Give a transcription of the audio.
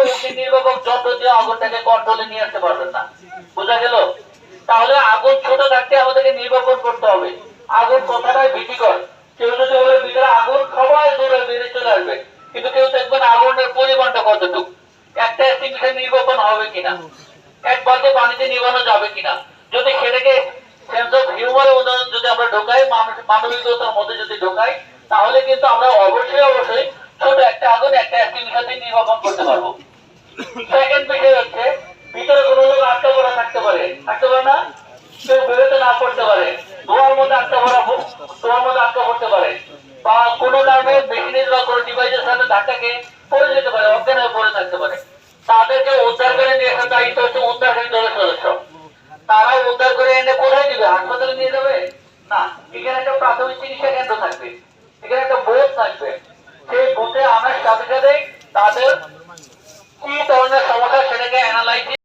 অগ্নি নির্বাপক যন্ত্র দিয়ে আগুনটাকে কন্ট্রোলে নিয়ে আসতে পারবেন না। বোঝা গেল? তাহলে আগুন ছোট থাকতে আমাদেরকে নির্বাপন করতে হবে। আগুন কথাটাই ভীতিকর। কেউ যদি বলে ভিতরে আগুন, সবাই দূরে বেরিয়ে চলে আসবে, কিন্তু কেউ দেখবেন আগুনের পরিমাণটা কতটুকু, একটা এক্সটিংগুইশার নির্বাপন হবে কিনা, এক বালতি পানিতে নিবানো যাবে কিনা। যদি সেটাকে সেন্স অফ হিউমারের উদাহরণ যদি আমরা ঢোকাই, মানবিকতার মধ্যে যদি ঢোকাই, তাহলে কিন্তু আমরা অবশ্যই ছোট একটা আগুন একটা এক্সটিংগুইশার দিয়ে নির্বাপন করতে পারবো। সেকেন্ড বিষয় হচ্ছে, ভিতরে কোনো লোক আটকা পড়া থাকতে পারে না, কেউ বেরোতে না করতে পারে, ধোঁয়ার মধ্যে আটকা পড়তে পারে, বা কোনো কারণে মেশিনের বা কোনো ডিভাইসের সাথে ধাক্কা খেয়ে পড়ে যেতে পারে, অজ্ঞান হয়ে পড়ে থাকতে পারে। তাদেরকে উদ্ধার করে নিয়ে আসার দায়িত্ব হচ্ছে উদ্ধারকারী দলের সদস্য। তারা উদ্ধার করে এনে কোথায় দিবে? হাসপাতালে নিয়ে যাবে না, এখানে একটা প্রাথমিক চিকিৎসা কেন্দ্র থাকবে, এখানে একটা বোর্ড থাকবে। সেই বুথে আনার সাথে সাথে তাদের কি ধরনের সমস্যা সেটাকে অ্যানালাইসিস